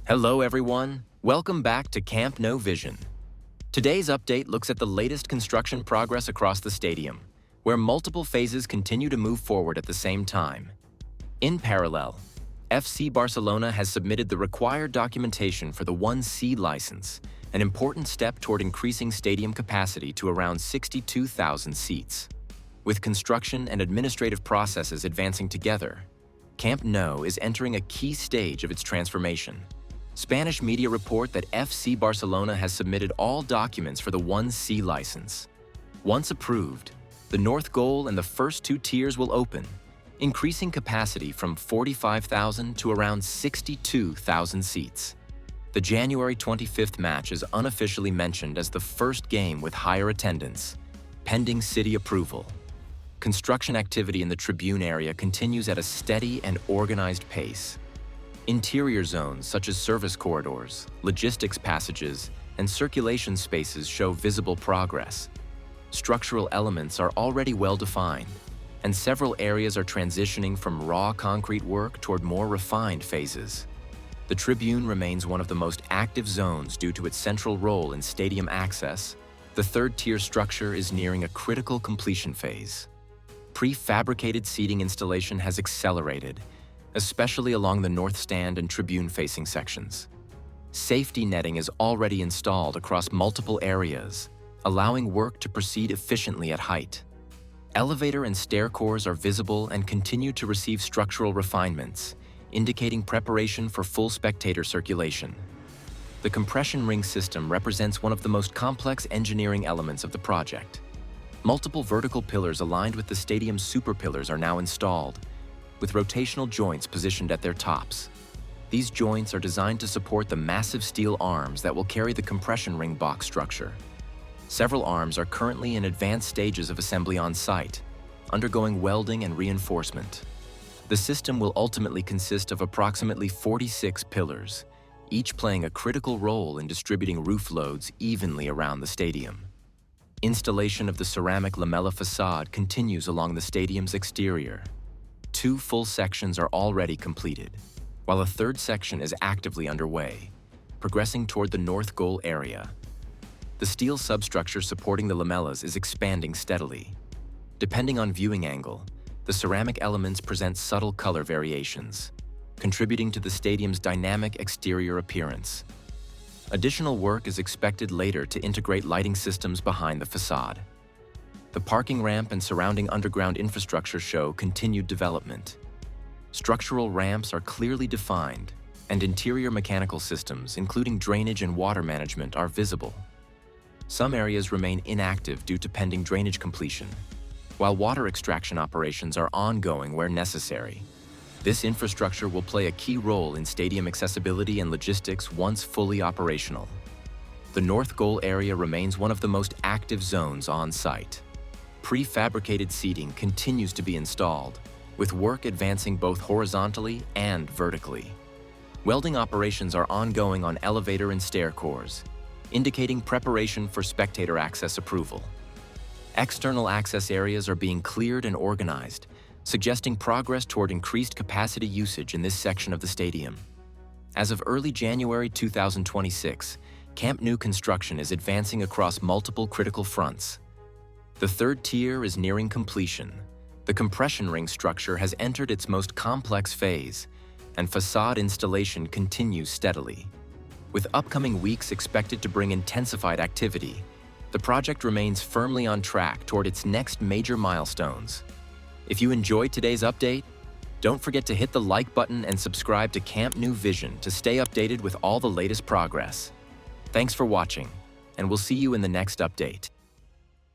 Hello everyone, welcome back to Camp Nou Vision. Today's update looks at the latest construction progress across the stadium, where multiple phases continue to move forward at the same time. In parallel, FC Barcelona has submitted the required documentation for the 1C license, an important step toward increasing stadium capacity to around 62,000 seats. With construction and administrative processes advancing together, Camp Nou is entering a key stage of its transformation. Spanish media report that FC Barcelona has submitted all documents for the 1C license. Once approved, the north goal and the first two tiers will open, increasing capacity from 45,000 to around 62,000 seats. The January 25th match is unofficially mentioned as the first game with higher attendance, pending city approval. Construction activity in the Tribune area continues at a steady and organized pace. Interior zones such as service corridors, logistics passages, and circulation spaces show visible progress. Structural elements are already well defined, and several areas are transitioning from raw concrete work toward more refined phases. The Tribune remains one of the most active zones due to its central role in stadium access. The third-tier structure is nearing a critical completion phase. Prefabricated seating installation has accelerated, especially along the north stand and tribune-facing sections. Safety netting is already installed across multiple areas, allowing work to proceed efficiently at height. Elevator and stair cores are visible and continue to receive structural refinements, indicating preparation for full spectator circulation. The compression ring system represents one of the most complex engineering elements of the project. Multiple vertical pillars aligned with the stadium's super pillars are now installed, with rotational joints positioned at their tops. These joints are designed to support the massive steel arms that will carry the compression ring box structure. Several arms are currently in advanced stages of assembly on site, undergoing welding and reinforcement. The system will ultimately consist of approximately 46 pillars, each playing a critical role in distributing roof loads evenly around the stadium. Installation of the ceramic lamella facade continues along the stadium's exterior. 2 full sections are already completed, while a third section is actively underway, progressing toward the north goal area. The steel substructure supporting the lamellas is expanding steadily. Depending on viewing angle, the ceramic elements present subtle color variations, contributing to the stadium's dynamic exterior appearance. Additional work is expected later to integrate lighting systems behind the facade. The parking ramp and surrounding underground infrastructure show continued development. Structural ramps are clearly defined, and interior mechanical systems, including drainage and water management, are visible. Some areas remain inactive due to pending drainage completion, while water extraction operations are ongoing where necessary. This infrastructure will play a key role in stadium accessibility and logistics once fully operational. The north goal area remains one of the most active zones on site. Prefabricated seating continues to be installed, with work advancing both horizontally and vertically. Welding operations are ongoing on elevator and stair cores, indicating preparation for spectator access approval. External access areas are being cleared and organized, suggesting progress toward increased capacity usage in this section of the stadium. As of early January 2026, Camp Nou construction is advancing across multiple critical fronts. The third tier is nearing completion. The compression ring structure has entered its most complex phase, and facade installation continues steadily. With upcoming weeks expected to bring intensified activity, the project remains firmly on track toward its next major milestones. If you enjoyed today's update, don't forget to hit the like button and subscribe to Camp Nou Vision to stay updated with all the latest progress. Thanks for watching, and we'll see you in the next update.